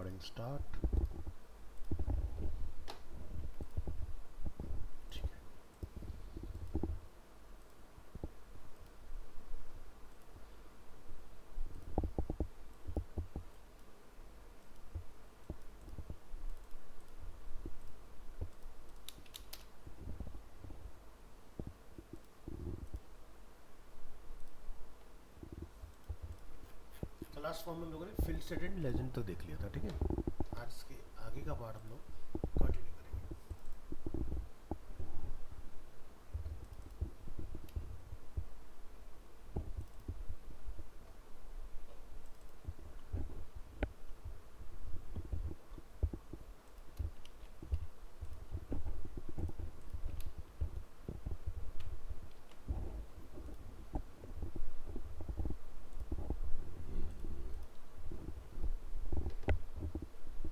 Recording start. ठीक है। Class form में हम लोगों ने फील्ड स्टेट एंड लेजेंड तो देख लिया था। ठीक है, आज के आगे का पार्ट हम लोग कंटिन्यू करेंगे।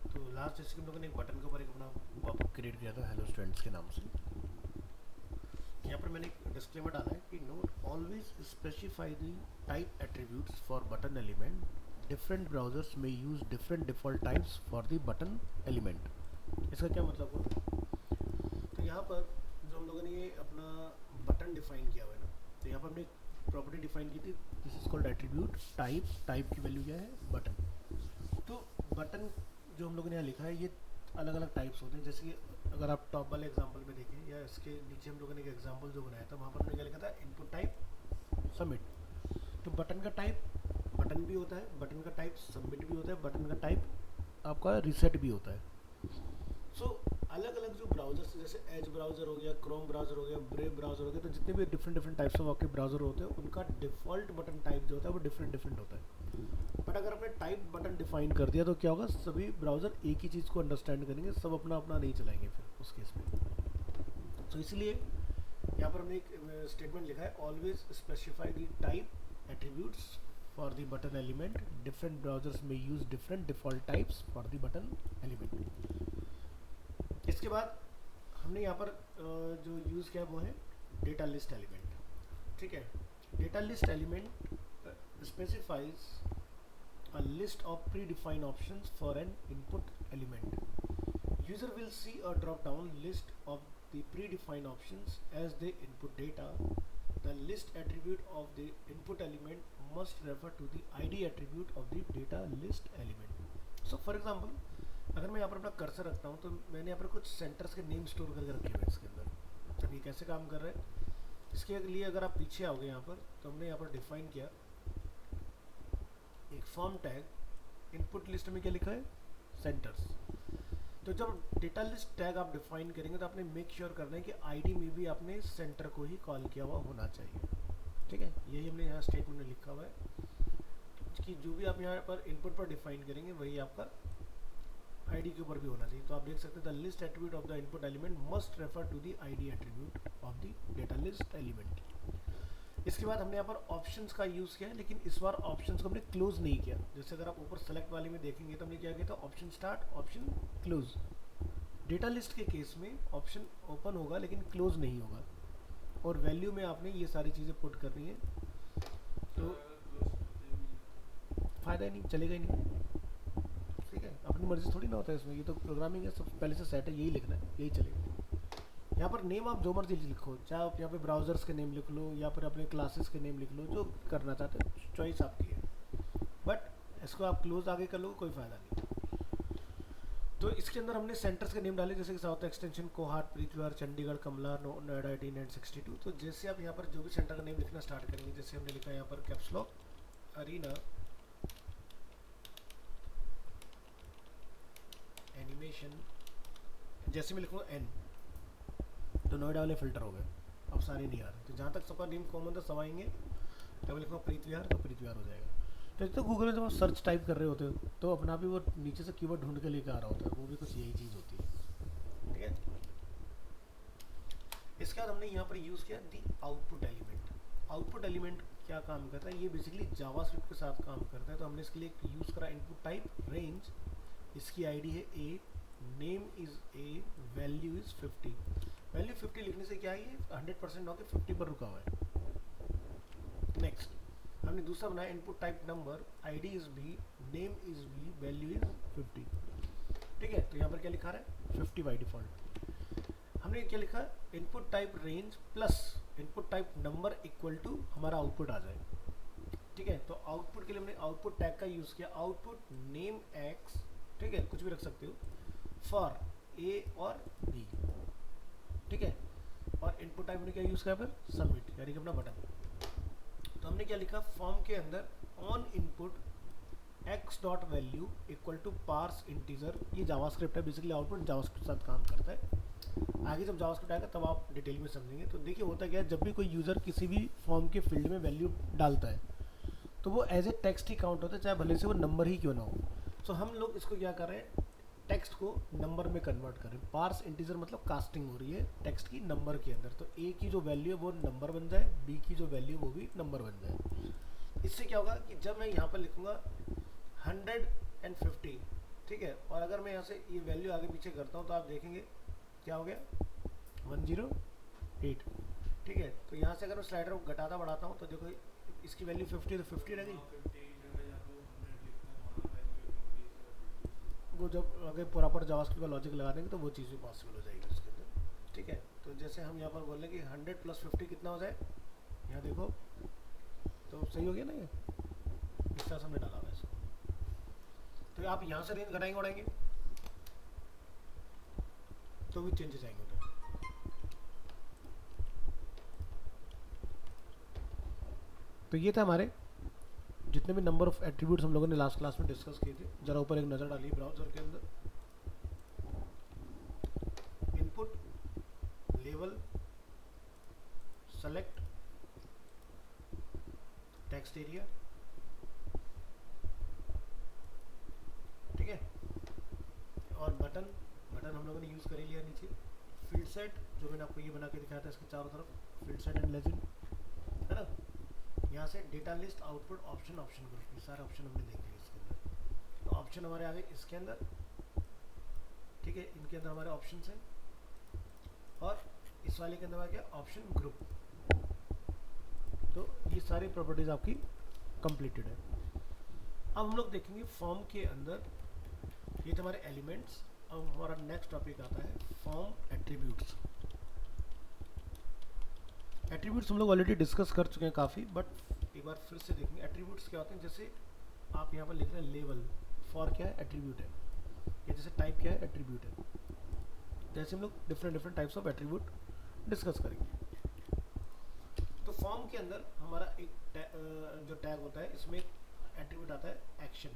तो लास्ट जैसे हम लोगों ने एक बटन के ऊपर एक अपना पॉपअप क्रिएट किया था हेलो स्टूडेंट्स के नाम से। यहाँ पर मैंने एक डिस्क्लेमर डाला है कि note always specify the type attributes for button element, different browsers में use different default types for the button element. इसका क्या मतलब हुआ? तो यहाँ पर जो हम लोगों ने ये अपना बटन डिफाइन किया हुआ है ना, तो यहाँ पर हमने प्रॉपर्टी डिफाइन की थी, this is called attribute type. Type की वैल्यू क्या है? बटन। तो बटन जो हम लोगों ने यहाँ लिखा है ये अलग अलग टाइप्स होते हैं। जैसे कि अगर आप टॉप वाले एग्जांपल में देखें या इसके नीचे हम लोगों ने एक एग्जांपल जो बनाया था वहाँ पर हमने क्या लिखा था? Input type submit. तो बटन का टाइप बटन भी होता है, बटन का टाइप सबमिट भी होता है, बटन का टाइप आपका रीसेट भी होता है। सो अलग अलग जो ब्राउजर्स जैसे एज ब्राउजर हो गया, क्रोम ब्राउजर हो गया, ब्रेव ब्राउजर हो गया, तो जितने भी डिफरेंट डिफरेंट टाइप्स ऑफ आपके ब्राउजर होते हैं उनका डिफ़ॉल्ट बटन टाइप जो होता है वो डिफरेंट डिफरेंट होता है। बट अगर आपने टाइप बटन डिफाइन कर दिया तो क्या होगा? सभी ब्राउजर एक ही चीज़ को अंडरस्टैंड करेंगे, सब अपना अपना नहीं चलाएंगे फिर उस केस में। तो इसलिए यहाँ पर हमने एक स्टेटमेंट लिखा है, always specify the type attributes for the button element, different browsers में use different default types for the button element. इसके बाद हमने यहाँ पर जो यूज़ किया वो है डेटा लिस्ट एलिमेंट। ठीक है, data list element specifies a list of predefined options for an input element. User will see a drop-down list of the predefined options as they input data. The list attribute of the input element must refer to the ID attribute of the data list element. So for example, अगर मैं यहाँ पर अपना cursor रखता हूँ तो मैंने यहाँ पर कुछ सेंटर्स के नेम स्टोर करके रखे हुए हैं इसके अंदर। तब ये कैसे काम कर रहा है, इसके लिए अगर आप पीछे आओगे यहाँ पर तो हमने यहाँ पर डिफाइन किया एक फॉर्म टैग। इनपुट लिस्ट में क्या लिखा है? सेंटर्स। तो जब डेटा लिस्ट टैग आप डिफाइन करेंगे तो आपने मेक श्योर करना है कि आईडी में भी आपने सेंटर को ही कॉल किया हुआ होना चाहिए। ठीक है, यही हमने यहाँ स्टेटमेंट में लिखा हुआ है कि जो भी आप यहाँ पर इनपुट पर डिफाइन करेंगे वही आपका आईडी के ऊपर भी होना चाहिए। तो आप देख सकते हैं the list attribute of the input element must refer to the ID attribute of the data list element. इसके बाद हमने यहाँ पर ऑप्शंस का यूज़ किया है, लेकिन इस बार ऑप्शंस को हमने क्लोज नहीं किया। जैसे अगर आप ऊपर सेलेक्ट वाले में देखेंगे तो हमने क्या किया था? Option start, option close. Data list के केस में ऑप्शन ओपन होगा लेकिन क्लोज नहीं होगा, और वैल्यू में आपने ये सारी चीज़ें पुट करनी है। तो फ़ायदा ही नहीं, चलेगा ही नहीं। ठीक है, अपनी मर्जी थोड़ी ना होता है इसमें, ये तो प्रोग्रामिंग है, सब पहले से सेट है, यही लिखना है, यही चलेगा। यहाँ पर नेम आप जो मर्जी लिखो, चाहे आप यहाँ पे ब्राउजर्स के नेम लिख लो या फिर अपने क्लासेस के नेम लिख लो, जो करना चाहते हैं चॉइस आपकी है। बट इसको आप क्लोज आगे कर लो, कोई फ़ायदा नहीं। तो इसके अंदर हमने सेंटर्स के नेम डाले, जैसे कि साउथ एक्सटेंशन, कोहाट, प्रीतविहार, चंडीगढ़, कमला, नोएडा 1862। तो जैसे आप यहाँ पर जो भी सेंटर का नेम लिखना स्टार्ट करेंगे, जैसे हमने लिखा है यहाँ पर कैप्सलॉक अरीना एनिमेशन, जैसे मैं लिखूँगा एन तो नोएडा वाले फिल्टर हो गए, अब सारे नहीं आ रहे। तो जहाँ तक सबका नेम कॉमन था सब आएंगे। जब मैं लिखूँगा प्रीतविहार तो प्रीतविहार हो जाएगा। तो एक तो गूगल में जब आप सर्च टाइप कर रहे होते हो तो अपना भी वो नीचे से कीवर्ड ढूंढ के लेकर आ रहा होता है, वो भी कुछ यही चीज़ होती है। ठीक है, इसके बाद हमने यहाँ पर यूज़ किया दी आउटपुट एलिमेंट। आउटपुट एलिमेंट क्या काम करता है? ये बेसिकली जावास्क्रिप्ट के साथ काम करता है। तो हमने इसके लिए यूज़ करा इनपुट टाइप रेंज, इसकी आईडी है A, name is A, value is 50। Value 50 लिखने से क्या है, ये 100% होकर 50 पर रुका हुआ है। नेक्स्ट, हमने दूसरा बनाया input type number, ID is B, name is B, value is 50। ठीक है, तो यहाँ पर क्या लिखा रहा है 50 बाई डिफॉल्ट। हमने क्या लिखा, input type range plus input type number equal to हमारा आउटपुट आ जाए। ठीक है, तो आउटपुट के लिए हमने आउटपुट टैग का यूज किया, आउटपुट नेम एक्स, ठीक है, कुछ भी रख सकते हो, फॉर ए और बी। ठीक है, और इनपुट टाइप ने क्या यूज किया फिर सबमिट, यानी कि अपना बटन। तो हमने क्या लिखा फॉर्म के अंदर, on input x dot value equal to parse integer. ये जावास्क्रिप्ट है, बेसिकली आउटपुट जावास्क्रिप्ट के साथ काम करता है। आगे जब जावास्क्रिप्ट आएगा तब आप डिटेल में समझेंगे। तो देखिए होता क्या है, जब भी कोई यूज़र किसी भी फॉर्म के फील्ड में वैल्यू डालता है तो वो एज ए टेक्स्ट ही काउंट होता है, चाहे भले से वो नंबर ही क्यों ना हो। सो हम लोग इसको क्या कर रहे हैं, टेक्स्ट को नंबर में कन्वर्ट करें। पार्स इंटीजर मतलब कास्टिंग हो रही है टेक्स्ट की नंबर के अंदर, तो ए की जो वैल्यू है वो नंबर बन जाए, बी की जो वैल्यू वो भी नंबर बन जाए। इससे क्या होगा कि जब मैं यहाँ पर लिखूँगा 150, ठीक है, और अगर मैं यहाँ से ये वैल्यू आगे पीछे करता हूँ तो आप देखेंगे क्या हो गया 108। ठीक है, तो यहाँ से अगर मैं स्लाइडर को घटाता बढ़ाता हूँ तो देखो इसकी वैल्यू 50 तो 50 रह गई। वो जब अगर प्रॉपर जावास्क्रिप्ट का लॉजिक लगा देंगे तो वो चीज़ भी पॉसिबल हो जाएगी उसके अंदर। ठीक है, तो जैसे हम यहाँ पर बोल रहे हैं कि 100 प्लस 50 कितना हो जाए, यहाँ देखो तो सही हो गया ना, ये इस तरह से हमने डाला हुआ इसको। तो आप यहाँ से रेंज घटाएंगे बढ़ाएंगे तो भी चेंजेस आएंगे उधर। तो ये था हमारे जितने भी नंबर ऑफ एट्रीब्यूट्स हम लोगों ने लास्ट क्लास में डिस्कस किए थे। जरा ऊपर एक नज़र डालिए ब्राउजर के अंदर, input, level, select, text area, ठीक है, और बटन हम लोगों ने यूज़ कर लिया नीचे। फील्ड सेट जो मैंने आपको ये बना के दिखाया था इसके चारों तरफ, फील्ड सेट एंड लेजेंड, है ना। यहाँ से data list, output, option group, ये सारे ऑप्शन हमने देख लिए इसके अंदर। तो ऑप्शन हमारे आ गए इसके अंदर, ठीक है, इनके अंदर हमारे ऑप्शन हैं, और इस वाले के अंदर आ गया ऑप्शन ग्रुप। तो ये सारी प्रॉपर्टीज आपकी कंप्लीटेड है। अब हम लोग देखेंगे फॉर्म के अंदर, ये थे हमारे एलिमेंट्स। अब हमारा नेक्स्ट टॉपिक आता है फॉर्म एट्रीब्यूट्स। एट्रीब्यूट्स हम लोग ऑलरेडी डिस्कस कर चुके हैं काफ़ी, बट एक बार फिर से देखेंगे एट्रीब्यूट्स क्या होते हैं। जैसे आप यहाँ पर लिख रहे हैं लेवल, फॉर क्या है एट्रीब्यूट है, या जैसे टाइप क्या है एट्रीब्यूट है। जैसे हम लोग different types of attribute discuss करेंगे। तो फॉर्म के अंदर हमारा एक जो टैग होता है, इसमें एट्रीब्यूट आता है एक्शन।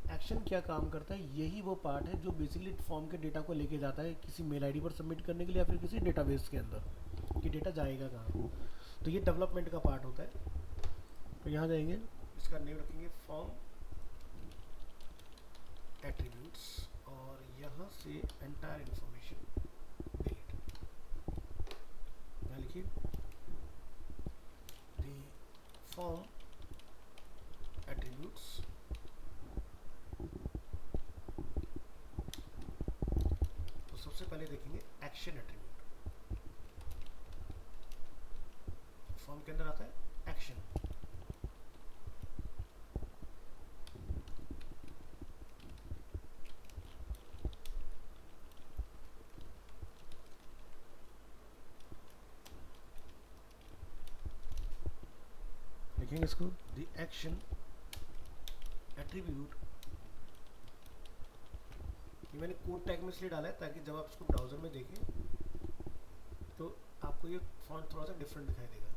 एक्शन क्या काम करता है, यही वो पार्ट है जो बेसिकली फॉर्म के डेटा को लेके जाता है किसी मेल आईडी पर सबमिट करने के लिए या फिर किसी डेटाबेस के अंदर कि डेटा जाएगा कहाँ। तो ये डेवलपमेंट का पार्ट होता है। तो यहाँ जाएंगे, इसका नेम रखेंगे फॉर्म एट्रीब्यूट्स, और यहाँ से एंटायर इंफॉर्मेशन डिलीट। यहाँ लिखिए द फॉर्म एट्रीब्यूट्स सबसे पहले देखेंगे एक्शन एट्रीब्यूट। फॉर्म के अंदर आता है एक्शन। देखेंगे इसको, द एक्शन एट्रीब्यूट। ये मैंने कोड टैग में इसलिए डाला है ताकि जब आप इसको ब्राउज़र में देखें तो आपको ये फॉन्ट थोड़ा सा डिफरेंट दिखाई देगा।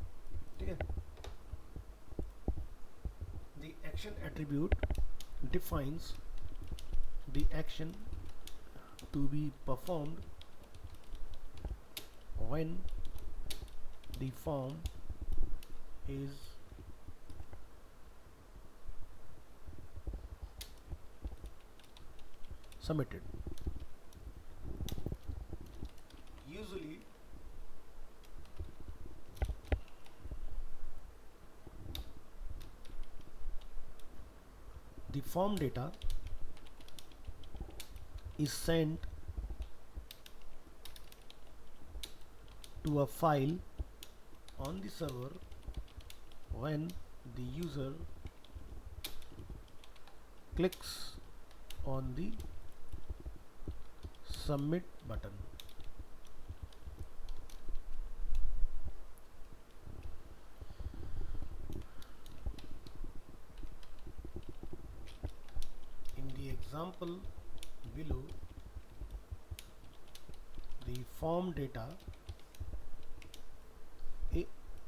ठीक है, the action attribute defines the action to be performed when the form is submitted. Usually the form data is sent to a file on the server when the user clicks on the submit button. In the example below, the form data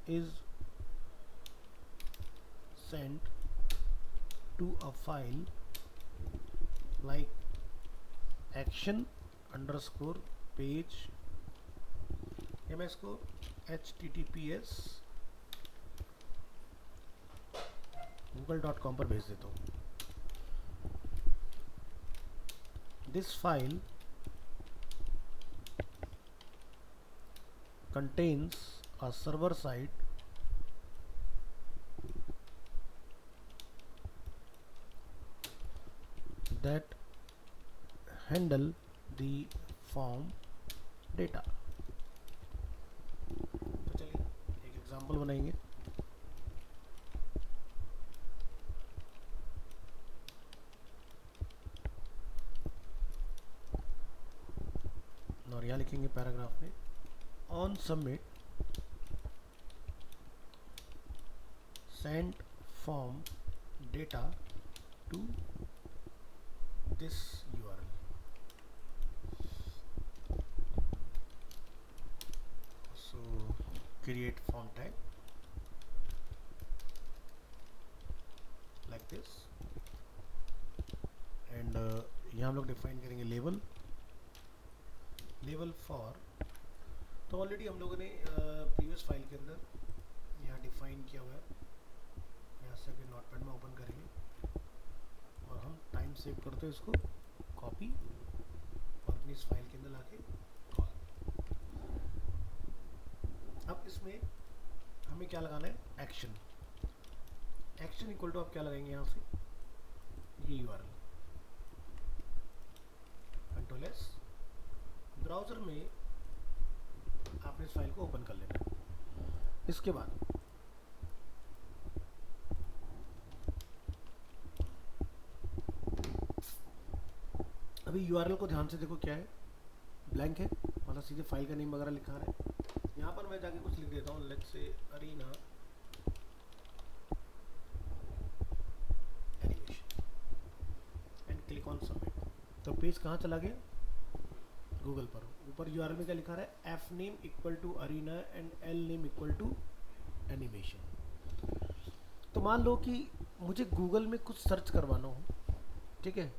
is sent to a file like action underscore page, या मैं इसको https google.com पर भेज देता हूँ. This file contains a server side that handle the form data. तो चलिए एक एग्जांपल बनाएंगे. और यहाँ लिखेंगे पैराग्राफ में on submit send form data to this URL. So create form type like this and यहाँ हम लोग डिफाइन करेंगे लेवल फॉर. तो ऑलरेडी हम लोगों ने प्रीवियस फाइल के अंदर यहाँ डिफाइन किया हुआ है. यहाँ से नोटपैड में ओपन करेंगे और हम टाइम सेव करते हैं इसको कॉपी और अपनी इस फाइल के अंदर लाके कॉल. अब इसमें हमें क्या लगाना है, एक्शन इक्वल टू आप क्या लगाएंगे यहाँ से ये URL. Control S. ब्राउज़र में आपने इस फाइल को ओपन कर लेना है. इसके बाद अभी URL को ध्यान से देखो क्या है, ब्लैंक है, मतलब सीधे फाइल का नेम वगैरह लिखा है. यहाँ पर मैं जाके कुछ लिख देता हूँ, let's say Arena Animation and click on submit. तो पेज कहाँ चला गया, गूगल पर. ऊपर URL में क्या लिखा है, F name equal to Arena and L name equal to Animation. तो मान लो कि मुझे गूगल में कुछ सर्च करवाना हो, ठीक है,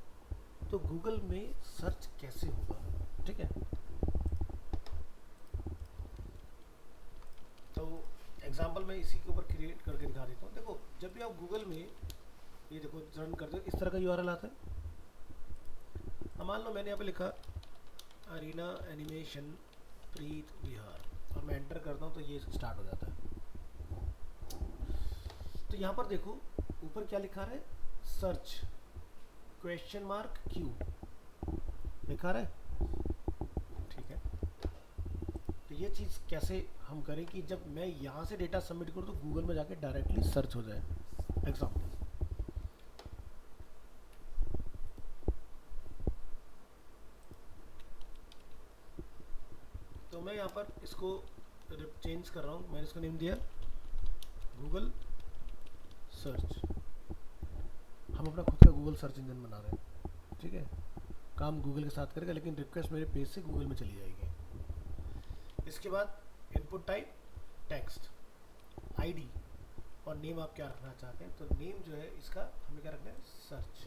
तो गूगल में सर्च कैसे होगा, ठीक है. तो एग्जांपल मैं इसी के ऊपर क्रिएट करके दिखा देता हूँ. देखो जब भी आप गूगल में ये देखो रन करते हो इस तरह का URL आता है. अब मान लो मैंने यहाँ पे लिखा अरीना एनिमेशन प्रीत विहार और मैं एंटर करता हूँ तो ये स्टार्ट हो जाता है. तो यहाँ पर देखो ऊपर क्या लिखा है, सर्च क्वेश्चन मार्क क्यू लिखा है, ठीक है. तो ये चीज़ कैसे हम करें कि जब मैं यहाँ से डेटा सबमिट करूँ तो गूगल में जाके डायरेक्टली सर्च हो जाए. एग्जाम्पल तो मैं यहाँ पर इसको चेंज कर रहा हूँ. मैंने इसको नेम दिया गूगल सर्च. हम अपना खुद का गूगल सर्च इंजन बना रहे हैं, ठीक है. काम गूगल के साथ करेगा लेकिन रिक्वेस्ट मेरे पेज से गूगल में चली जाएगी. इसके बाद इनपुट टाइप टेक्स्ट, आईडी और नेम आप क्या रखना चाहते हैं. तो नेम जो है इसका हमें क्या रखना है, सर्च,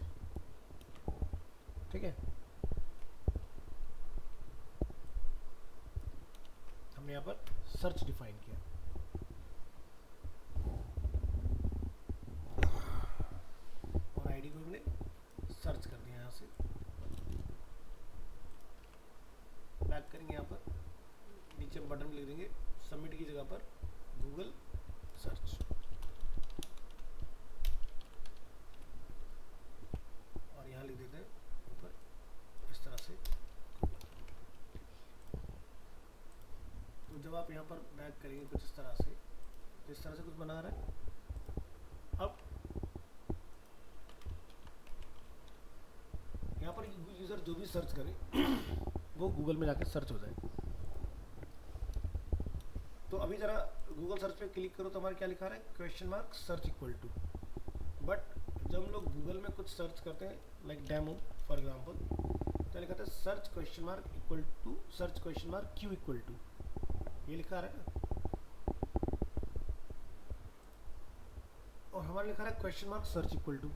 ठीक है. हमने यहाँ पर सर्च डिफाइन किया. और आईडी को हमने सर्च कर दिया. यहाँ से बैक करेंगे, यहाँ पर नीचे बटन में लिख देंगे सबमिट की जगह पर गूगल सर्च और यहाँ लिख देते हैं ऊपर इस तरह से गूगल. तो जब आप यहाँ पर बैक करेंगे कुछ इस तरह से, तो इस तरह से कुछ बना रहा है. जो भी सर्च करें वो गूगल में जाके सर्च हो जाए। तो अभी ज़रा गूगल सर्च पे क्लिक करो तो हमारे क्या लिखा रहा है, question mark search equal to. But जब हम लोग गूगल में कुछ सर्च करते हैं लाइक डेमो फॉर एग्जांपल, तो लिखा था search question mark equal to search question mark Q equal to, ये लिखा रहा है ना, और हमारा लिखा रहा है question mark search equal to.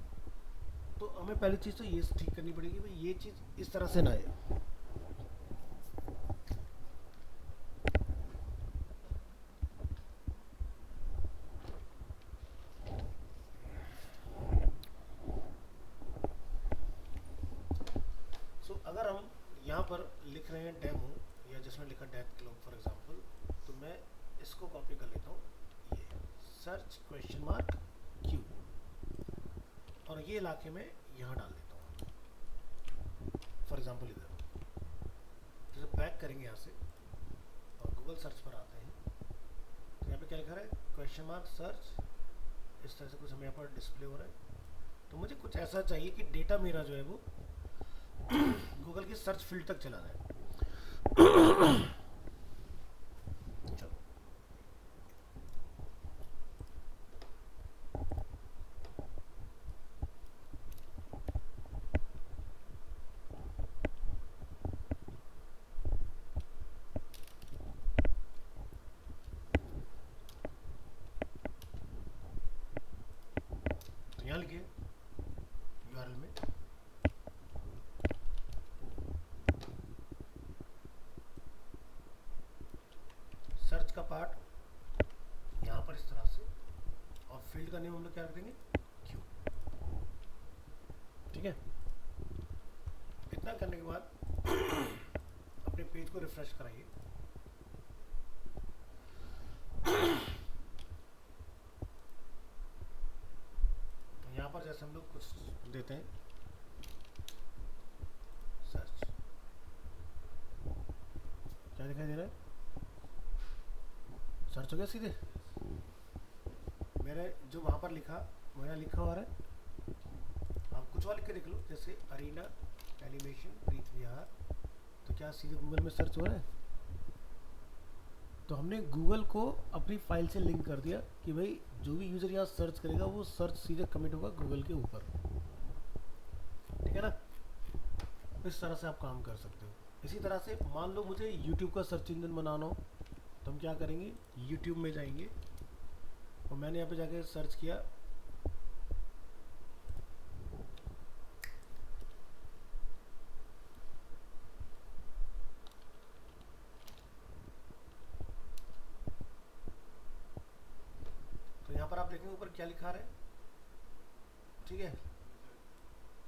तो हमें पहली चीज़ तो ये ठीक करनी पड़ेगी भाई ये चीज़ इस तरह से ना आए। अगर हम यहाँ पर लिख रहे हैं डेमो या जिसमें लिखा डेथ क्लब फॉर एग्जांपल, तो मैं इसको कॉपी कर लेता हूँ, ये सर्च क्वेश्चन मार्क क्यू, और ये इलाके में यहाँ डाल देता हूँ फॉर एग्जांपल इधर। जैसे बैक करेंगे यहाँ से और गूगल सर्च पर आते हैं तो यहाँ पे क्या लिखा रहा है, क्वेश्चन मार्क सर्च, इस तरह से कुछ हमें यहाँ पर डिस्प्ले हो रहा है। तो मुझे कुछ ऐसा चाहिए कि डेटा मेरा जो है वो गूगल की सर्च फील्ड तक चला जाए। चलो तो यहाँ लिखिए यूआरएल में सर्च का पार्ट यहाँ पर इस तरह से, और फील्ड का नेम हम लोग क्या रख देंगे, क्यू। ठीक है, इतना करने के बाद अपने पेज को रिफ्रेश कराइए। यहाँ पर जैसे हम लोग कुछ देते हैं सर्च, क्या दिखाई दे रहा है, सर्च हो गया सीधे। मेरे जो वहाँ पर लिखा मेरा लिखा हुआ है, आप कुछ और लिख के देख लो, जैसे अरीना एनिमेशन प्रीत विहार, तो क्या सीधे गूगल में सर्च हो रहा है। तो हमने गूगल को अपनी फाइल से लिंक कर दिया कि भाई जो भी यूज़र यहाँ सर्च करेगा वो सर्च सीधे कमिट होगा गूगल के ऊपर। ठीक है ना, इस तरह से आप काम कर सकते हो। इसी तरह से मान लो मुझे यूट्यूब का सर्च इंजन बनाना हो, तो हम क्या करेंगे, यूट्यूब में जाएंगे और मैंने यहाँ पे जाके सर्च किया तो यहाँ पर आप देखेंगे ऊपर क्या लिखा रहा है। ठीक है,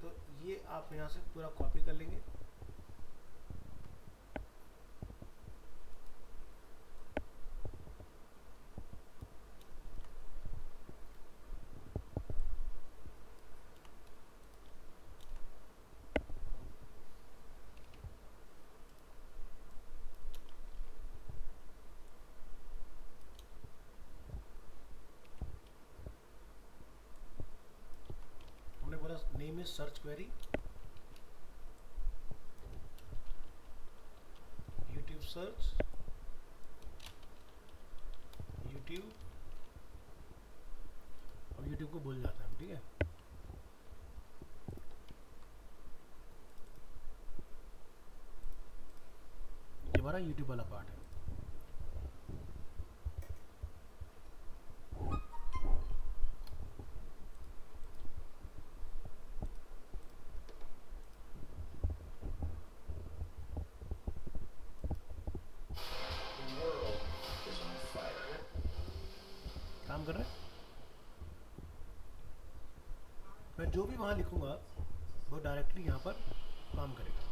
तो ये आप यहाँ से पूरा कॉपी कर लेंगे, हमने बोला name is search query YouTube search YouTube, और यूट्यूब को भूल जाता है। ठीक है, ये हमारा यूट्यूब वाला पार्ट है। काम कर रहा है, मैं जो भी वहाँ लिखूंगा वो डायरेक्टली यहाँ पर काम करेगा।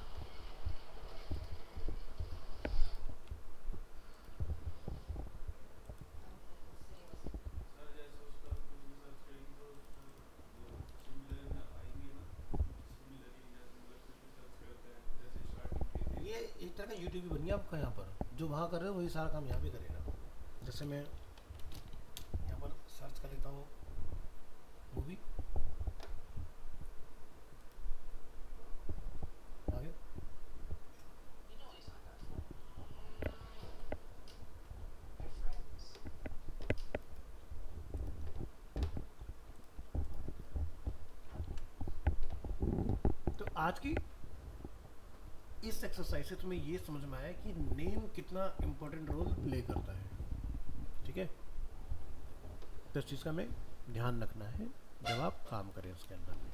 ये एक तरह का यूट्यूब भी बन गया आपका, यहाँ पर जो वहाँ कर रहे हो वही सारा काम यहाँ भी करेगा। जैसे मैं यहाँ पर सर्च कर लेता हूँ मूवी, आगे आज की इस एक्सरसाइज से तुम्हें ये समझ में आया कि नेम कितना इंपॉर्टेंट रोल प्ले करता है, ठीक है। तो इस चीज़ का हमें ध्यान रखना है जब आप काम करें उसके अंदर।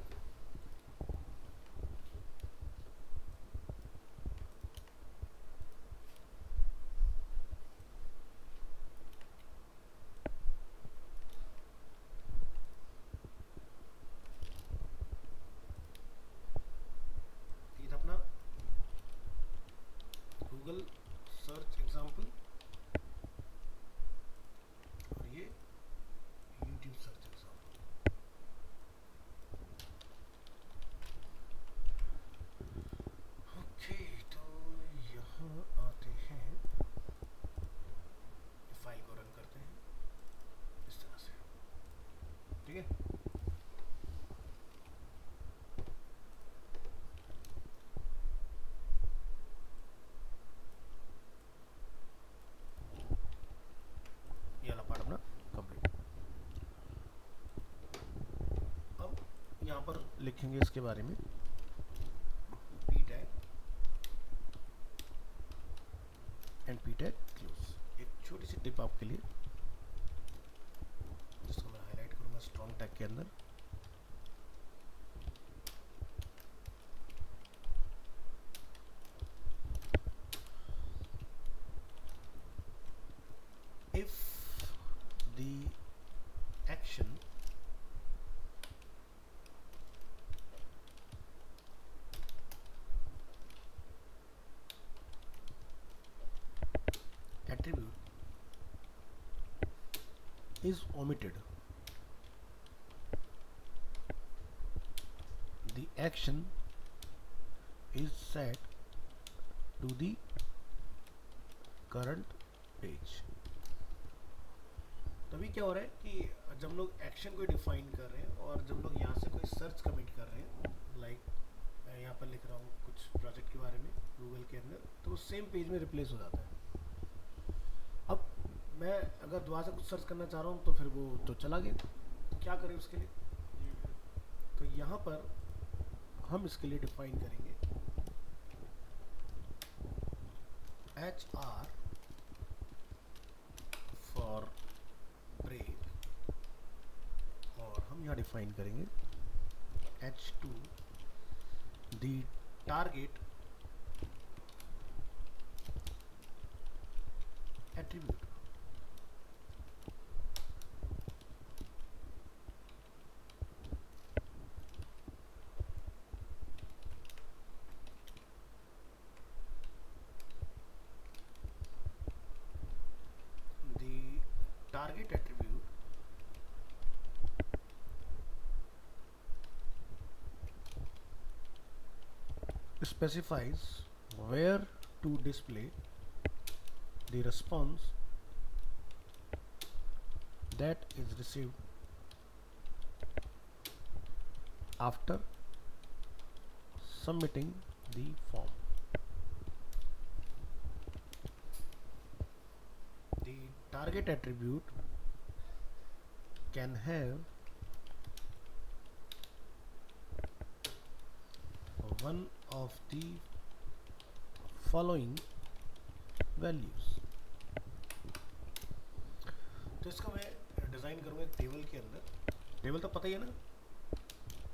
ये था अपना गूगल सर्च एग्जाम्पल और ये यूट्यूब सर्च एग्जाम्पल। ओके, तो यहाँ आते हैं, फाइल को रन करते हैं इस तरह से, ठीक है। ये वाला पार्ट अपना कंप्लीट। अब यहाँ पर लिखेंगे इसके बारे में P tag and P tag close. एक छोटी सी टिप आपके लिए जिसको मैं हाईलाइट करूँगा स्ट्रॉन्ग टैग के अंदर। If the action attribute is omitted, the action is set to the current page। तभी क्या हो रहा है कि जब हम लोग एक्शन को डिफाइन कर रहे हैं और जब लोग यहाँ से कोई सर्च कमिट कर रहे हैं, लाइक मैं यहाँ पर लिख रहा हूँ कुछ प्रोजेक्ट के बारे में गूगल के अंदर, तो सेम पेज में रिप्लेस हो जाता है। अब मैं अगर दोबारा से कुछ सर्च करना चाह रहा हूँ तो फिर वो तो चला गया, तो क्या करें उसके लिए। तो यहाँ पर हम इसके लिए डिफाइन करेंगे HR फॉर ब्रेक, और हम यहाँ डिफाइन करेंगे H2 the target attribute. Target attribute specifies where to display the response that is received after submitting the form। The target attribute can have one of the following values। तो इसका मैं design करूँगा एक table के अंदर। Table तो पता ही है ना,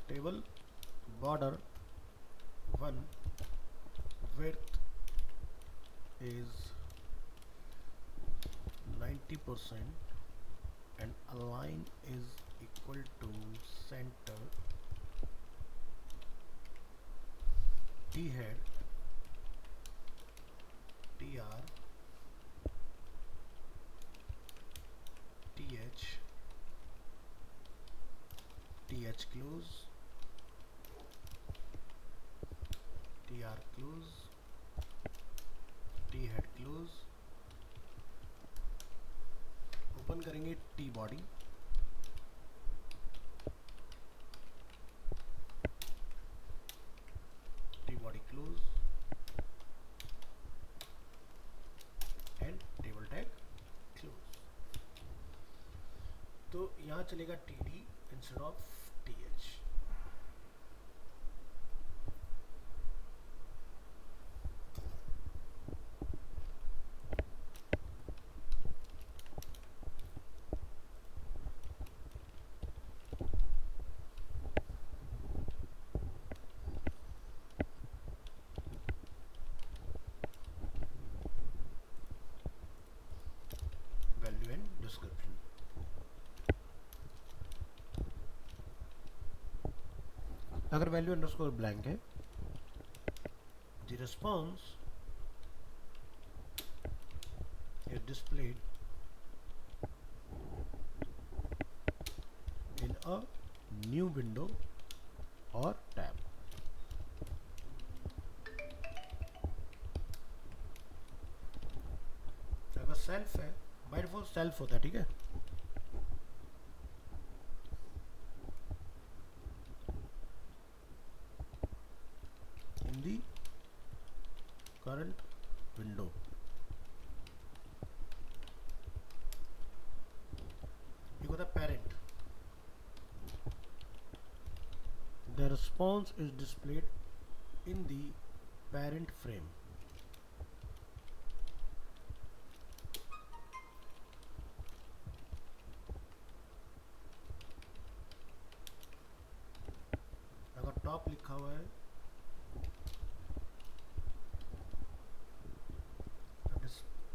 table border 1, width is 90% and align is equal to center, t head, tr, th, th close, tr close, t head close। Open करेंगे T body, T body close and table tag close. तो यहाँ चलेगा T D instead of T H. अगर value underscore blank है, the response is displayed in a new window और tab. अगर self है, by default self होता है, ठीक है। इन दी करंट विंडो, एक होता है parent, the response is displayed in the parent frame. अगर टॉप लिखा हुआ है,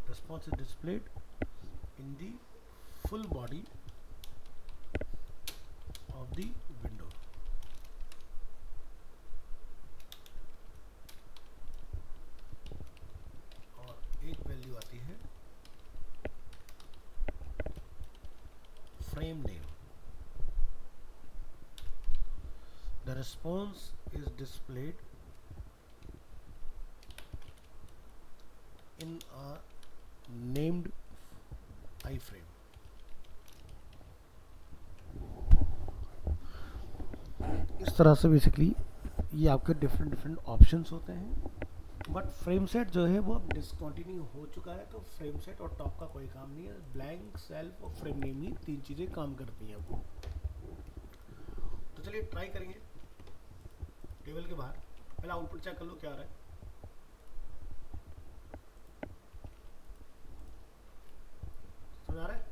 response is displayed in the full body of the window। और एक वैल्यू आती है frame name, the response is displayed in a named I frame. इस तरह से बेसिकली ये आपके डिफरेंट ऑप्शंस होते हैं। बट फ्रेम सेट जो है वो अब डिसकंटिन्यू हो चुका है, तो फ्रेम सेट और टॉप का कोई काम नहीं है, ब्लैंक, सेल्फ और फ्रेम नेम ही तीन चीज़ें काम करती हैं वो। तो चलिए ट्राई करेंगे टेबल के बाहर। पहले आउटपुट चेक कर लो क्या आ रहा है। समझ आ रहा है?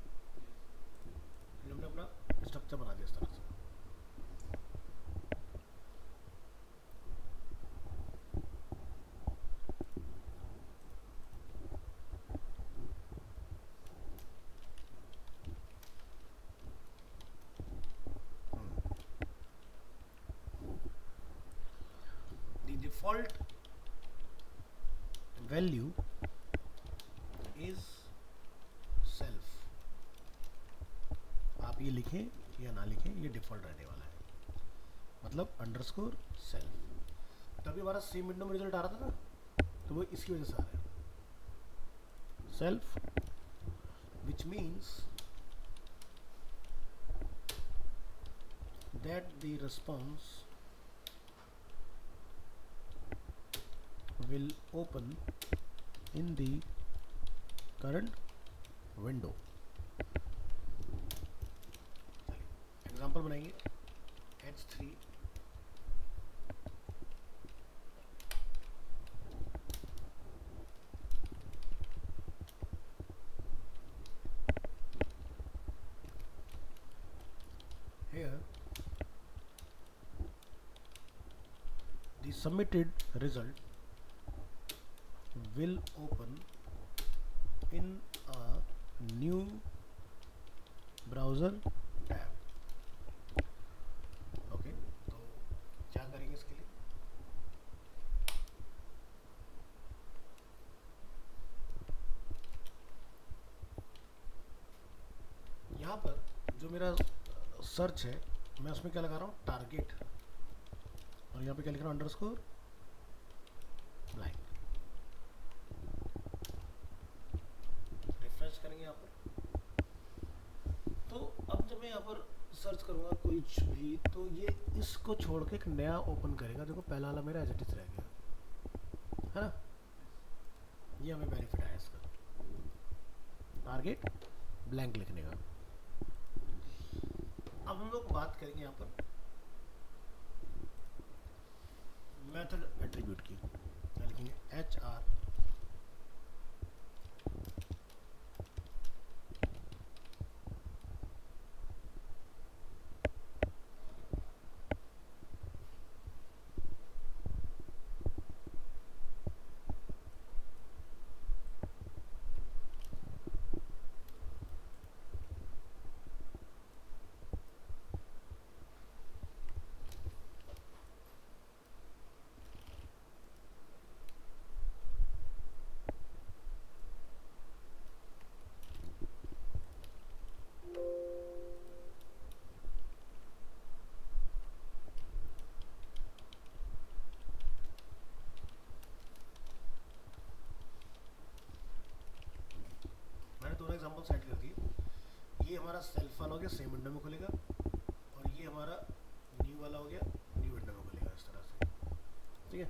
हमने अपना स्ट्रक्चर बना दिया इस तरह से। The default value is self। आप ये लिखें या ना लिखें, ये डिफॉल्ट रहने वाला है, मतलब अंडरस्कोर सेल्फ। तभी हमारा सेम विंडो में रिजल्ट आ रहा था ना, तो वो इसकी वजह से आ रहा है self, which means that the response will open in the current window। Example बनाएंगे H3 here the submitted result will open in a new browser tab। Okay, तो क्या करेंगे इसके लिए? यहाँ पर जो मेरा सर्च है, मैं उसमें क्या लगा रहा हूँ, टारगेट, और यहाँ पे क्या लिख रहा हूँ, अंडरस्कोर ब्लैंक। रिफ्रेश करेंगे यहाँ पर, तो अब जब मैं यहाँ पर सर्च करूँगा कुछ भी, तो ये इसको छोड़ के एक नया ओपन करेगा। देखो पहला वाला मेरा एज इट इज रह गया है ना, ये हमें बेनिफिट आया इसका, टारगेट ब्लैंक लिखने का। अब हम लोग बात करेंगे यहाँ पर मेथड एट्रीब्यूट की। क्या लिखेंगे, HR हमारा सेल्फ वाला हो गया, सेम विंडो में खुलेगा, और ये हमारा न्यू वाला हो गया, न्यू विंडो में खुलेगा इस तरह से, ठीक है।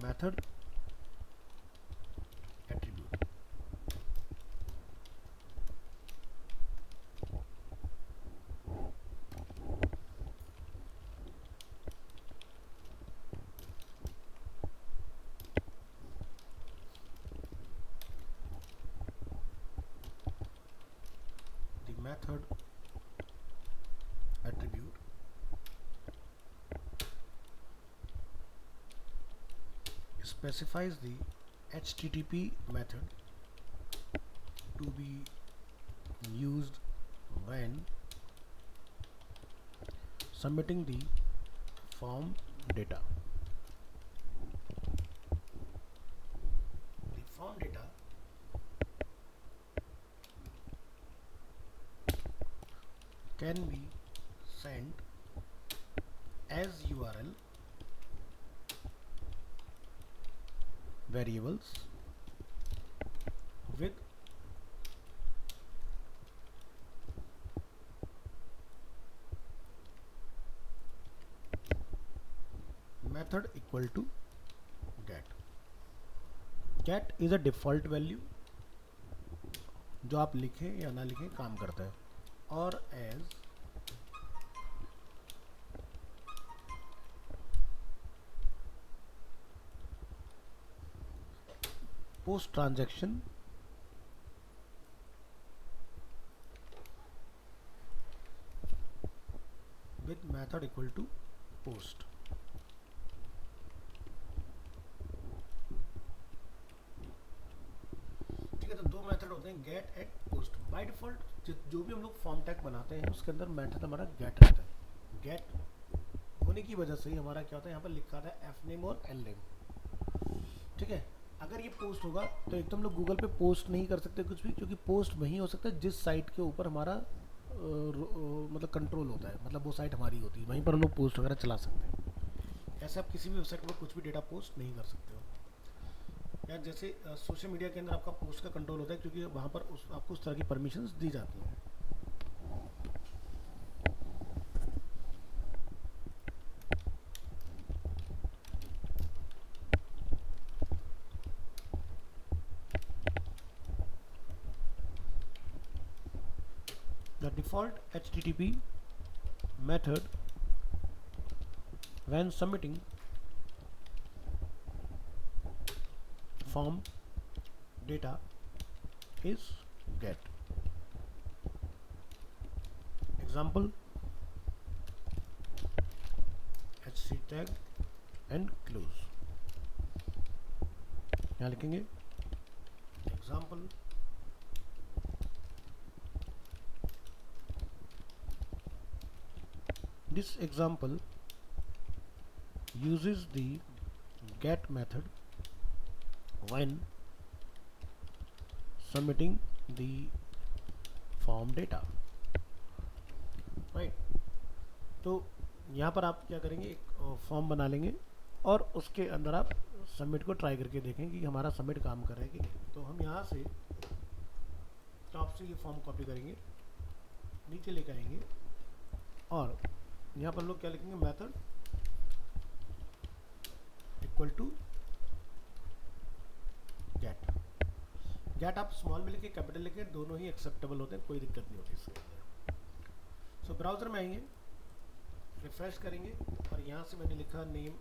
Method attribute, the method attribute specifies the HTTP method to be used when submitting the form data. The form data can be sent as URL, variables with method equal to get. Get is a default value, जो आप लिखें या ना लिखें काम करता है, और as post transaction with method equal to post. ठीक है, तो दो मेथड होते हैं, get and post. By default जो भी हम लोग फॉर्म टैग बनाते हैं उसके अंदर मेथड हमारा गेट रहता है। गेट होने की वजह से ही हमारा क्या होता है, यहाँ पर लिखा था एफ नेम और एल नेम, ठीक है। अगर ये पोस्ट होगा तो एक तो हम लोग गूगल पे पोस्ट नहीं कर सकते कुछ भी, क्योंकि पोस्ट वहीं हो सकता है जिस साइट के ऊपर हमारा मतलब कंट्रोल होता है, मतलब वो साइट हमारी होती है, वहीं पर हम लोग पोस्ट वगैरह चला सकते हैं। ऐसे आप किसी भी वेबसाइट पर कुछ भी डेटा पोस्ट नहीं कर सकते हो। या जैसे सोशल मीडिया के अंदर आपका पोस्ट का कंट्रोल होता है, क्योंकि वहाँ पर आपको उस तरह की परमिशंस दी जाती हैं। The default HTTP method when submitting form data is get. Example, HC tag and close. यहाँ लिखेंगे example This example uses the get method when submitting the form data, right? तो यहाँ पर आप क्या करेंगे, एक फॉर्म बना लेंगे और उसके अंदर आप सबमिट को ट्राई करके देखें कि हमारा सबमिट काम कर रहा है कि नहीं। तो हम यहाँ से टॉप से ये फॉर्म कॉपी करेंगे, नीचे लेकर आएंगे और यहाँ पर हम लोग क्या लिखेंगे, method equal to get. Get आप स्मॉल में लिखे कैपिटल लिखे, दोनों ही एक्सेप्टेबल होते हैं, कोई दिक्कत नहीं होती इसके अंदर। सो ब्राउज़र में आएंगे, रिफ्रेश करेंगे और यहाँ से मैंने लिखा name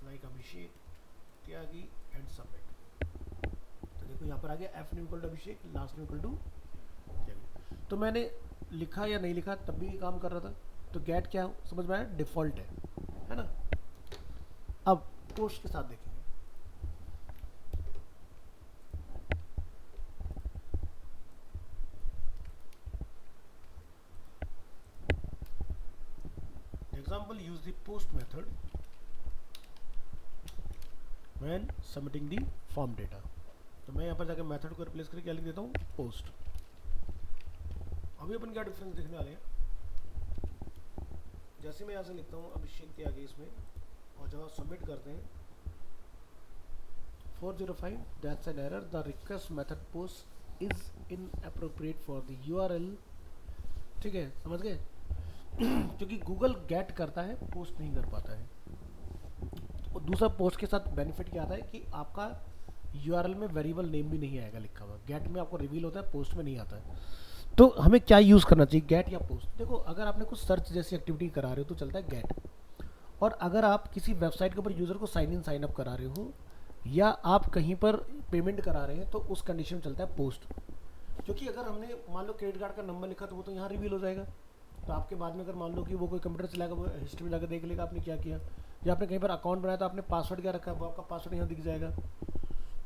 like Abhishek Tyagi and submit. तो देखो यहाँ पर आ गया F name equal to Abhishek, last name equal to Tyagi. तो मैंने लिखा या नहीं लिखा तब भी ये काम कर रहा था। तो गेट क्या समझ में आया, डिफ़ॉल्ट है ना। अब पोस्ट के साथ देखेंगे। example, use the post method when submitting the form data. तो मैं यहाँ पर जाकर मेथड को रिप्लेस करके क्या लिख देता हूँ, पोस्ट. अभी अपन क्या डिफरेंस देखने वाले हैं. जैसे मैं यहाँ से लिखता हूँ अभिषेक के आगे इसमें, और जब आप सबमिट करते हैं 405, that's an error, the request method post is inappropriate for the URL. ठीक है, समझ गए. क्योंकि गूगल गेट करता है, पोस्ट नहीं कर पाता है. और दूसरा पोस्ट के साथ बेनिफिट क्या आता है कि आपका यूआरएल में वेरिएबल नेम भी नहीं आएगा लिखा हुआ. गेट में आपको रिवील होता है, पोस्ट में नहीं आता है. तो हमें क्या यूज़ करना चाहिए, गेट या पोस्ट. देखो, अगर आपने कुछ सर्च जैसी एक्टिविटी करा रहे हो तो चलता है गेट. और अगर आप किसी वेबसाइट के ऊपर यूज़र को साइन इन साइन अप करा रहे हो, या आप कहीं पर पेमेंट करा रहे हैं, तो उस कंडीशन में चलता है पोस्ट. क्योंकि अगर हमने मान लो क्रेडिट कार्ड का नंबर लिखा तो वो तो यहाँ रिवील हो जाएगा. तो आपके बाद में अगर मान लो कि वो कोई कंप्यूटर चलाएगा, वो हिस्ट्री में जाकर देख लेगा आपने क्या किया. या आपने कहीं पर अकाउंट बनाया तो आपने पासवर्ड क्या रखा है, वो आपका पासवर्ड यहाँ दिख जाएगा.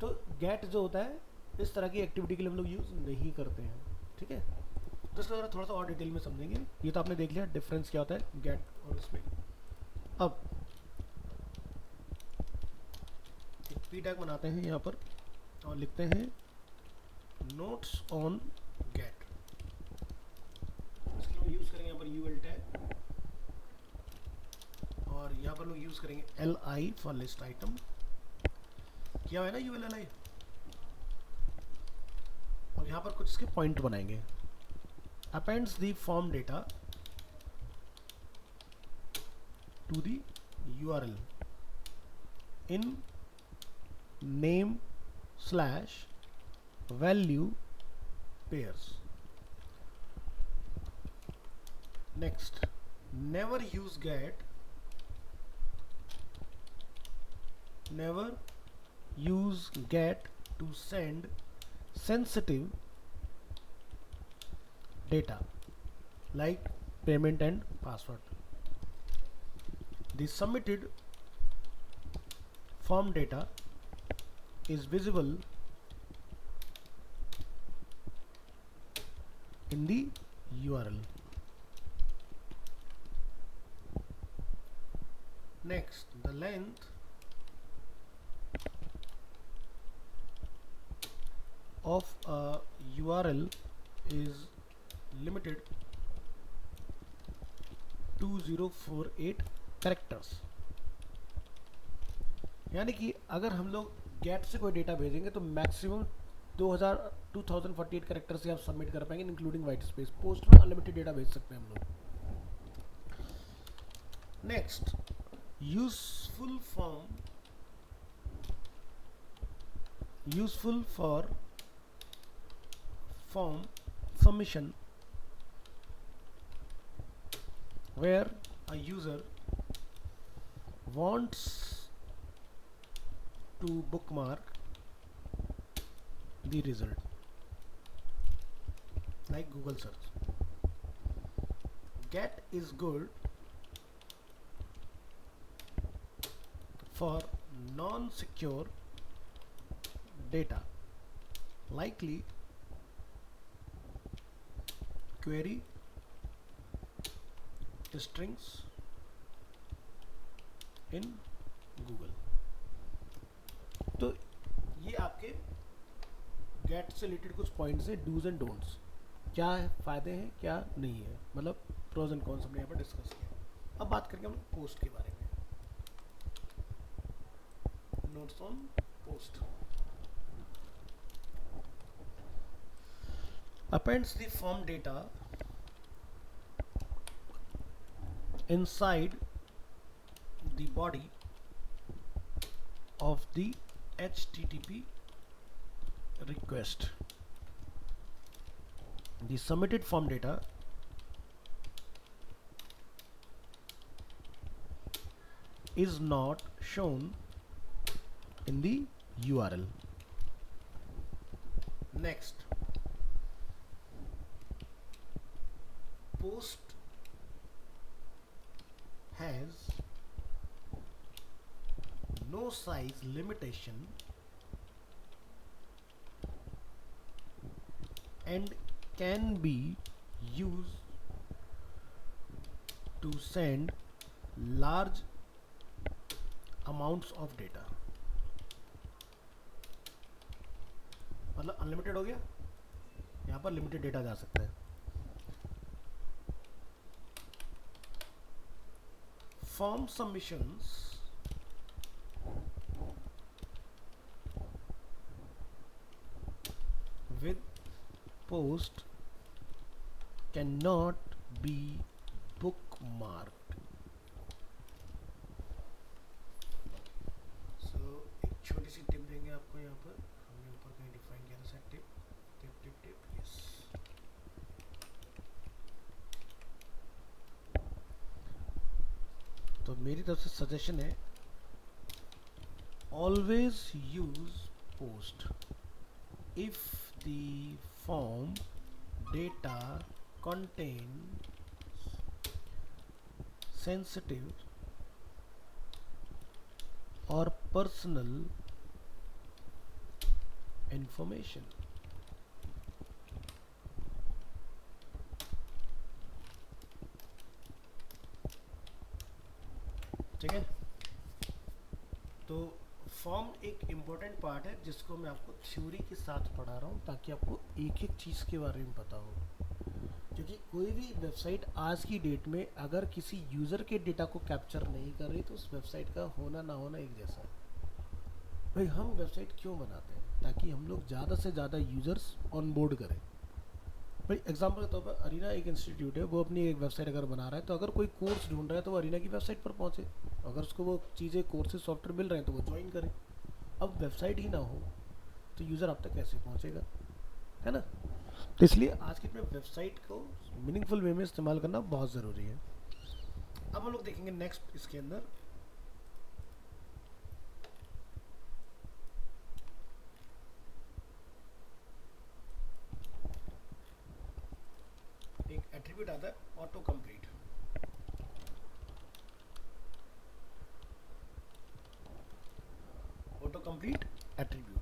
तो गेट जो होता है, इस तरह की एक्टिविटी के लिए हम लोग यूज़ नहीं करते हैं. ठीक है, तो इसको ज़रा थोड़ा सा और डिटेल में समझेंगे. ये तो आपने देख लिया डिफरेंस क्या होता है गेट और इसमें. अब एक पी टैग बनाते हैं यहाँ पर और लिखते हैं नोट्स ऑन गेट. इसके लिए यूज़ करेंगे यहाँ पर यूएल टैग, और यहाँ पर लोग यूज़ करेंगे L I for list item. क्या है ना यूएल एल आई. और यहाँ पर कुछ इसके पॉइंट बनाएंगे. appends the form data to the URL in name slash value pairs. Next, never use get, never use get to send sensitive data like payment and password. The submitted form data is visible in the URL. Next, the length of a URL is limited 2048 characters. यानी कि अगर हम लोग gate से कोई data भेजेंगे तो maximum 2048 character से आप सबमिट कर पाएंगे, इंक्लूडिंग वाइट स्पेस. पोस्ट में अनलिमिटेड डेटा भेज सकते हैं हम लोग. Next, useful for form submission where a user wants to bookmark the result like Google search. Get is good for non-secure data, likely query strings in Google. तो ये आपके gate से रिलेटेड कुछ पॉइंट्स हैं, डूज एंड डोंट्स. क्या है फायदे हैं, क्या नहीं है, मतलब प्रोज एंड कॉन्स हमने यहाँ पर डिस्कस किया. अब बात करेंगे हम पोस्ट के बारे में. Notes on post. Appends the form data inside the body of the HTTP request. The submitted form data is not shown in the URL. Next, post has no size limitation and can be used to send large amounts of data, मतलब unlimited हो गया, यहाँ पर limited data जा सकता है। Form submissions with post cannot be bookmarked. So एक छोटी सी टिप देंगे आपको यहाँ पर, हमने ऊपर कहीं डिफाइन किया था sir, tip tip tip tip, yes. तो मेरी तरफ से सजेशन है, always use post if the form data contains sensitive or personal information. ठीक है, तो फॉर्म एक इम्पोर्टेंट पार्ट है जिसको मैं आपको थ्योरी के साथ पढ़ा रहा हूँ ताकि आपको एक एक चीज़ के बारे में पता हो। क्योंकि कोई भी वेबसाइट आज की डेट में अगर किसी यूज़र के डेटा को कैप्चर नहीं कर रही तो उस वेबसाइट का होना ना होना एक जैसा है। भाई हम वेबसाइट क्यों बनाते हैं? ताकि हम लोग ज़्यादा से ज़्यादा यूज़र्स ऑन बोर्ड करें। भाई एग्जाम्पल के तौर पर अरीना एक इंस्टीट्यूट है, वो अपनी एक वेबसाइट अगर बना रहा है तो अगर कोई कोर्स ढूंढ रहा है तो वो अरीना की वेबसाइट पर पहुँचे, अगर उसको वो चीज़ें कोर्सेज सॉफ्टवेयर मिल रहे हैं तो वो ज्वाइन करे। अब वेबसाइट ही ना हो तो यूज़र आप तक कैसे पहुँचेगा, है ना? तो इसलिए आज के में वेबसाइट को मीनिंगफुल वे में इस्तेमाल करना बहुत ज़रूरी है। अब हम लोग देखेंगे नेक्स्ट इसके अंदर एक एट्रीब्यूट आता है auto complete. Auto complete attribute,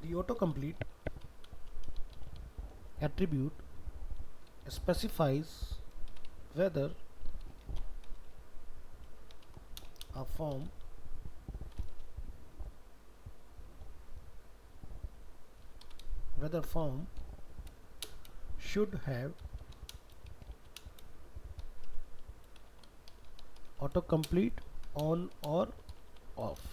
the autocomplete attribute specifies whether a form should have autocomplete on or off.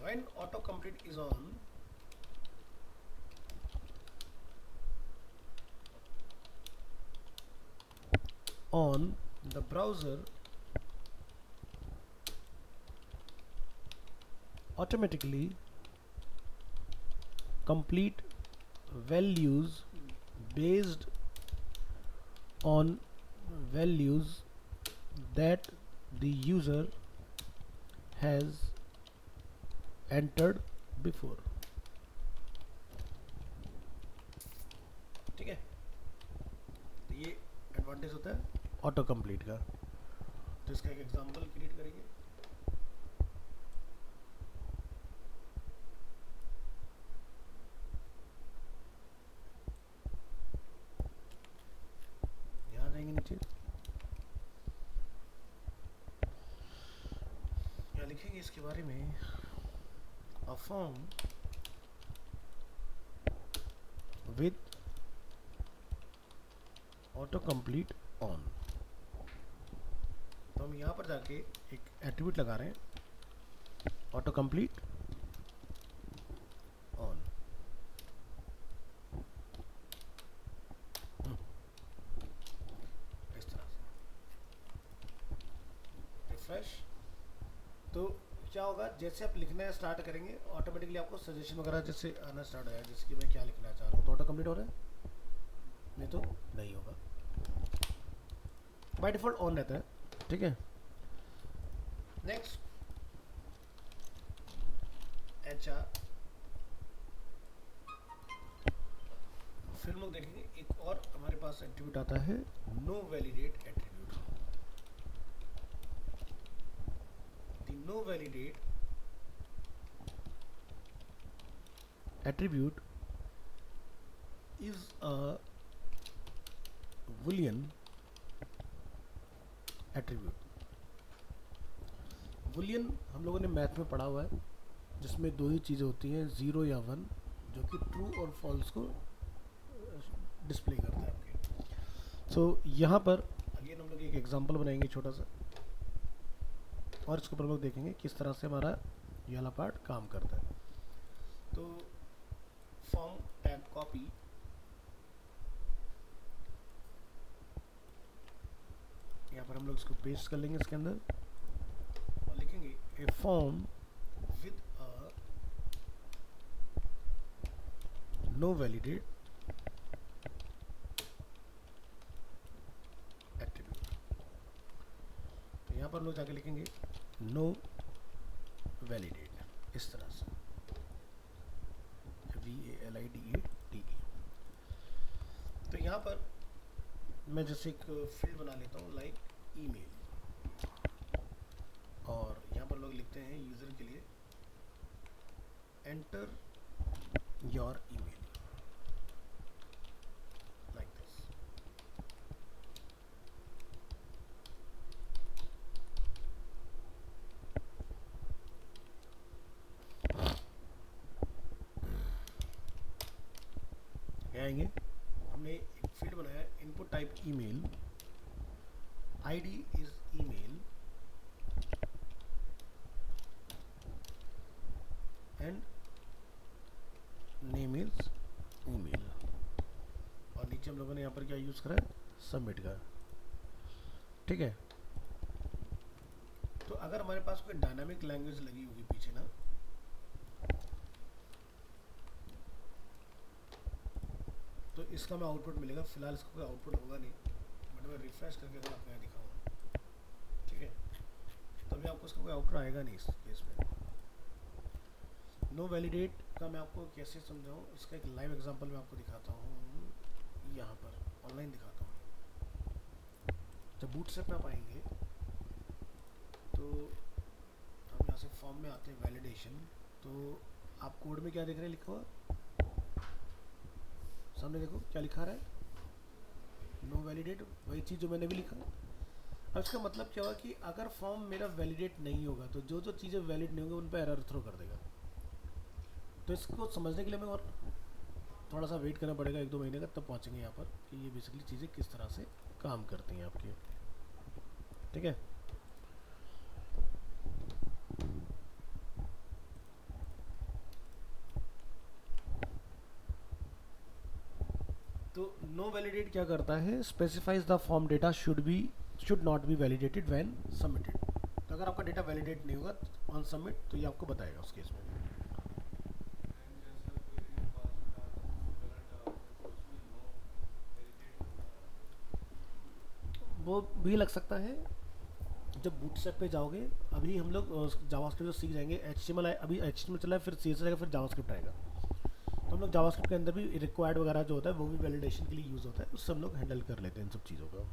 When autocomplete is on, the browser automatically complete values based on values that the user has entered before. ठीक है, तो ये advantage होता है auto complete का। तो इसका एक एग्जांपल क्रिएट करेंगे। यहाँ जाएंगे नीचे, यहाँ लिखेंगे इसके बारे में, a form with autocomplete on। तो हम यहाँ पर जाके एक एट्रीब्यूट लगा रहे हैं ऑटो कंप्लीट ऑन। इस तरह से रिफ्रेश, तो क्या होगा, जैसे आप लिखना स्टार्ट करेंगे ऑटोमेटिकली आपको सजेशन वगैरह जैसे आना स्टार्ट हो जाएगा, जैसे कि मैं क्या लिखना चाह रहा हूँ। तो ऑटो कंप्लीट हो रहा है, नहीं तो नहीं होगा, बाय डिफॉल्ट ऑन रहता है। ठीक है, नेक्स्ट HR, फिर हम लोग देखेंगे एक और हमारे पास एट्रीब्यूट आता है no validate attribute. no validate attribute is a boolean attribute. boolean हम लोगों ने मैथ में पढ़ा हुआ है, जिसमें दो ही चीज़ें होती हैं, 0 या 1, जो कि ट्रू और फॉल्स को डिस्प्ले करता है आपके। सो यहाँ पर अगेन हम लोग एक एग्जांपल बनाएंगे छोटा सा, और इसके ऊपर हम लोग देखेंगे किस तरह से हमारा ये वाला पार्ट काम करता है। तो फॉर्म टैग कॉपी, यहाँ पर हम लोग इसको पेस्ट कर लेंगे इसके अंदर और लिखेंगे A form with a no validate attribute. तो यहाँ पर हम लोग जाके लिखेंगे नो वैलिडेट, इस तरह से VALIDATE। तो यहाँ पर मैं जैसे एक फील्ड बना लेता हूँ लाइक ईमेल, और यहाँ पर लोग लिखते हैं यूज़र के लिए enter your email like this. क्या आएंगे, हमने एक फील्ड बनाया input type email, ID is email and name is email, और नीचे हम लोगों ने यहाँ पर क्या यूज़ करा है, सबमिट का। ठीक है, तो अगर हमारे पास कोई डायनामिक लैंग्वेज लगी होगी पीछे ना, तो इसका मैं आउटपुट मिलेगा। फिलहाल इसका कोई आउटपुट होगा नहीं, बट मैं रिफ्रेश करके अगर आपको यहाँ दिखाऊंगा, ठीक है, तभी आपको इसका कोई आउटपुट आएगा नहीं इस केस में। नो वैलिडेट का मैं आपको कैसे समझाऊँ, इसका एक लाइव एग्जांपल मैं आपको दिखाता हूँ, यहाँ पर ऑनलाइन दिखाता हूँ। जब बूटस्ट्रैप में आप आएंगे तो हम यहाँ से फॉर्म में आते हैं वैलिडेशन, तो आप कोड में क्या देख रहे हैं लिखा हुआ, सामने देखो क्या लिखा रहा है, नो वैलिडेट, वही चीज़ जो मैंने भी लिखा। अब इसका मतलब क्या हुआ कि अगर फॉर्म मेरा वैलिडेट नहीं होगा तो जो जो चीज़ें वैलिड नहीं होंगी उन पर एरर थ्रो कर देगा। तो इसको समझने के लिए मैं और थोड़ा सा वेट करना पड़ेगा, 1-2 महीने का, तब पहुँचेंगे यहाँ पर कि ये बेसिकली चीज़ें किस तरह से काम करती हैं आपकी। ठीक है, तो नो वैलिडेट क्या करता है, specifies the form data should not be validated when submitted. तो अगर आपका डेटा वैलिडेट नहीं होगा ऑन सबमिट तो ये आपको बताएगा उस केस में। वो भी लग सकता है जब बूटस्ट्रैप पे जाओगे। अभी हम लोग जावास्क्रिप्ट जो सीख जाएंगे, HTML अभी HTML चला है, फिर CSS आएगा, फिर जावास्क्रिप्ट आएगा। तो हम लोग जावास्क्रिप्ट के अंदर भी रिक्वायर्ड वगैरह जो होता है वो भी वैलिडेशन के लिए यूज़ होता है, उससे हम लोग हैंडल कर लेते हैं इन सब चीज़ों को।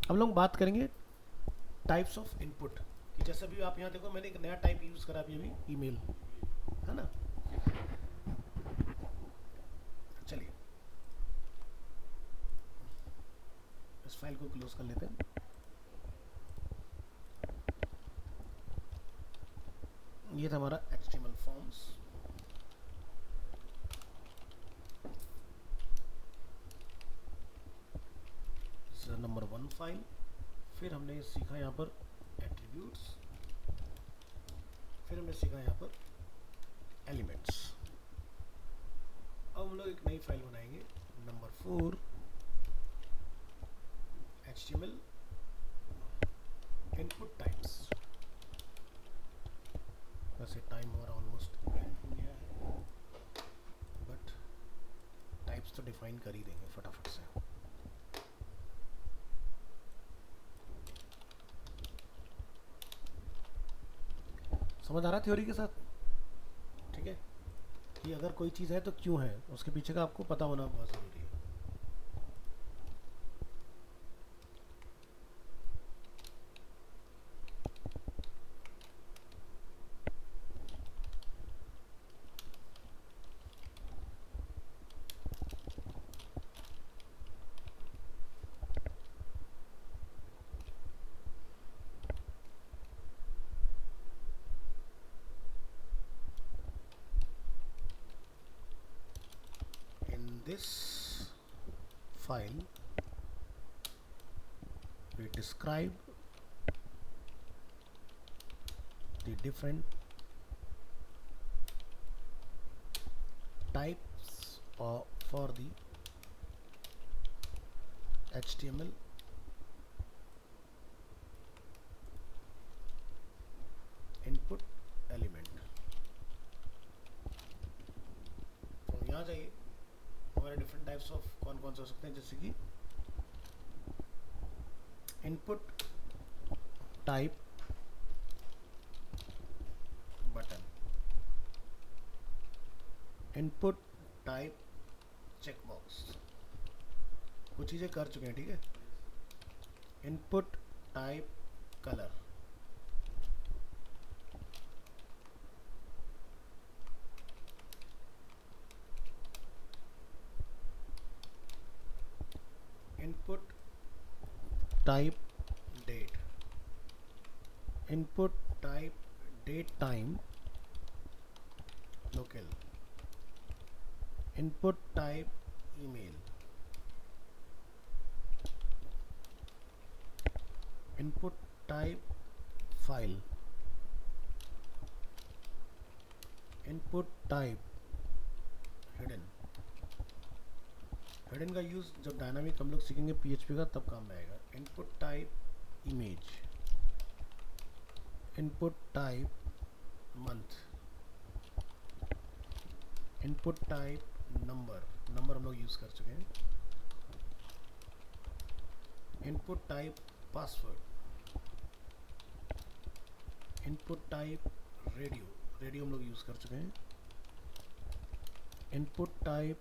हम लोग बात करेंगे टाइप्स ऑफ इनपुट कि जैसे अभी आप यहाँ देखो मैंने एक नया टाइप यूज़ करा अभी ईमेल, है ना। चलिए इस फाइल को क्लोज कर लेते हैं। ये था हमारा HTML फॉर्म्स। Number 1 file. फिर हमने सीखा यहाँ पर एट्रीब्यूट्स, फिर हमने सीखा यहाँ पर एलिमेंट्स। अब हम लोग एक नई फाइल बनाएंगे, नंबर 4 HTML इनपुट टाइप्स। वैसे टाइम हमारा ऑलमोस्ट एंड हो गया है, बट टाइप्स तो डिफाइन कर ही देंगे फटाफट से। समझ आ रहा है थ्योरी के साथ, ठीक है, कि अगर कोई चीज़ है तो क्यों है, उसके पीछे का आपको पता होना बहुत ज़रूरी है। this file we describe the different types for the HTML input element। तो यहाँ जाइए, हमारे डिफरेंट टाइप्स ऑफ कौन कौन से हो सकते हैं, जैसे कि input type button, input type checkbox, कुछ चीज़ें कर चुके हैं, ठीक है। Input type colour, input type date, input type date time local, input type email, input type file, input type hidden. Hidden का यूज़ जब डायनामिक हम लोग सीखेंगे PHP का तब काम में आएगा। Input type image, input type month, input type number, number हम लोग यूज़ कर चुके हैं। Input type password, input type radio, radio हम लोग यूज़ कर चुके हैं। इनपुट टाइप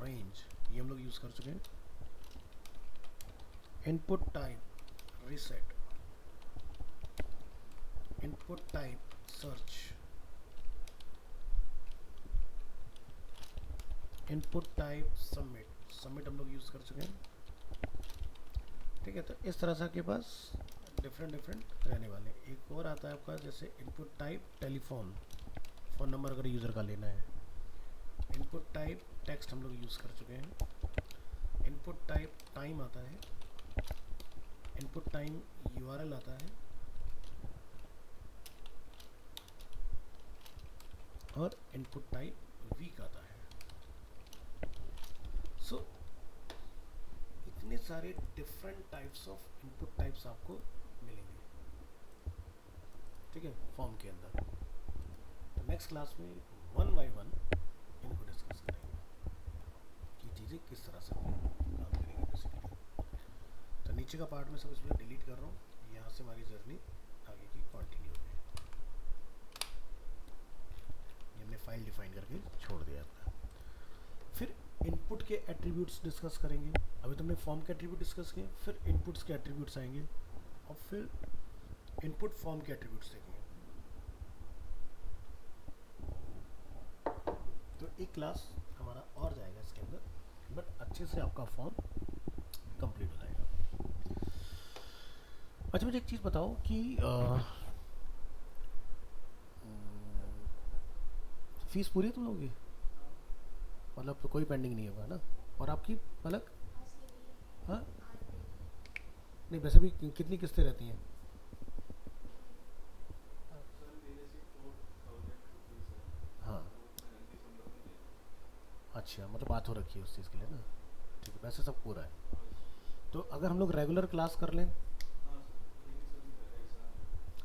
रेंज, ये हम लोग यूज़ कर चुके हैं। Input type reset, input type search, input type submit, submit हम लोग यूज़ कर चुके हैं, ठीक है। तो इस तरह से आपके पास डिफरेंट रहने वाले। एक और आता है आपका जैसे input type telephone, phone number अगर यूज़र का लेना है। इनपुट टाइप टेक्स्ट हम लोग यूज़ कर चुके हैं। इनपुट टाइप टाइम आता है, इनपुट टाइम URL आता है, और इनपुट टाइप वीक आता है। सो इतने सारे different types of input types आपको मिलेंगे, ठीक है, फॉर्म के अंदर। तो नेक्स्ट क्लास में 1 by 1 इनको डिस्कस करेंगे कि चीज़ें किस तरह से काम करेंगे बेसिकली। तो नीचे का पार्ट में सब इसमें डिलीट कर रहा हूँ, यहाँ से हमारी जर्नी आगे की कंटिन्यू है। ये हमने फाइल डिफाइन करके छोड़ दिया था। फिर इनपुट के एट्रीब्यूट्स डिस्कस करेंगे। अभी तो हमने फॉर्म के एट्रीब्यूट डिस्कस किए, फिर इनपुट्स के एट्रीब्यूट्स आएंगे, और फिर इनपुट फॉर्म के एट्रीब्यूट्स देखेंगे। तो एक क्लास हमारा और जाएगा इसके अंदर, बट अच्छे से आपका फॉर्म कंप्लीट हो जाएगा। अच्छा, मुझे एक चीज़ बताओ कि फीस पूरी है तुम लोगों की? मतलब तो कोई पेंडिंग नहीं होगा ना? और आपकी पलक? हाँ, नहीं वैसे भी कितनी किस्तें रहती हैं? हाँ, अच्छा, मतलब बात हो रखी है उस चीज़ के लिए ना, ठीक है। वैसे सब पूरा है। तो अगर हम लोग रेगुलर क्लास कर लें,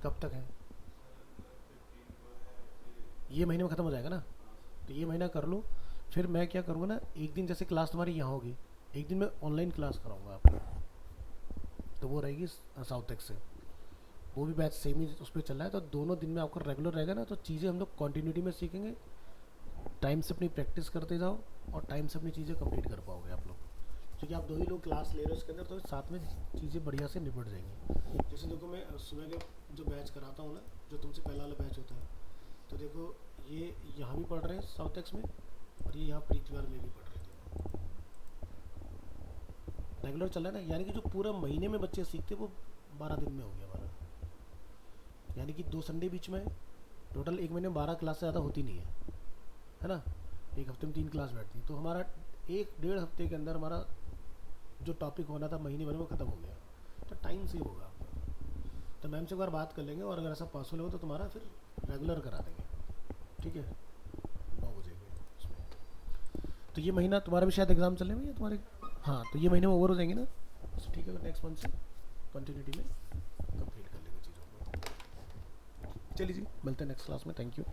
कब तक है? ये महीने में ख़त्म हो जाएगा ना? तो ये महीना कर लो। फिर मैं क्या करूँगा ना, एक दिन जैसे क्लास तुम्हारी यहाँ होगी, एक दिन मैं ऑनलाइन क्लास कराऊँगा आपको, तो वो रहेगी साउथ टेक से, वो भी बैच सेम ही उस पर चल रहा है। तो दोनों दिन में आपका रेगुलर रहेगा ना, तो चीज़ें हम लोग कॉन्टीन्यूटी में सीखेंगे, टाइम से अपनी प्रैक्टिस करते जाओ और टाइम से अपनी चीज़ें कंप्लीट कर पाओगे आप लोग, क्योंकि आप दो ही लोग क्लास ले रहे हो इसके अंदर, तो साथ में चीज़ें बढ़िया से निपट जाएंगी। जैसे देखो, मैं सुबह के जो बैच कराता हूँ ना, जो तुमसे पहला वाला बैच होता है, तो देखो ये यहाँ भी पढ़ रहे हैं साउथ टेक्स में, और ये यहाँ प्रीतिवार में भी पढ़ रहे थे। रेगुलर चल रहा है ना, यानी कि जो पूरा महीने में बच्चे सीखते वो 12 दिन में हो गया हमारा, यानी कि 2 संडे बीच में, टोटल एक महीने में 12 क्लास से ज़्यादा होती नहीं है, है ना। एक हफ्ते में 3 क्लास बैठती है, तो हमारा एक डेढ़ हफ्ते के अंदर हमारा जो टॉपिक होना था महीने भर में ख़त्म हो गया, तो टाइम सेव होगा आपका। तो मैम से एक बार बात कर लेंगे और अगर ऐसा पॉसिबल हो तो तुम्हारा फिर रेगुलर करा देंगे, ठीक है, 9 बजे के उसमें। तो ये महीना तुम्हारा भी शायद एग्ज़ाम चलने में, या तुम्हारे, हाँ तो ये महीने में ओवर हो जाएंगे ना, ठीक है, नेक्स्ट मंथ से कंटिन्यूटी में कंप्लीट कर लेंगे चीज़ों को। चलिए जी, मिलते हैं नेक्स्ट क्लास में, थैंक यू।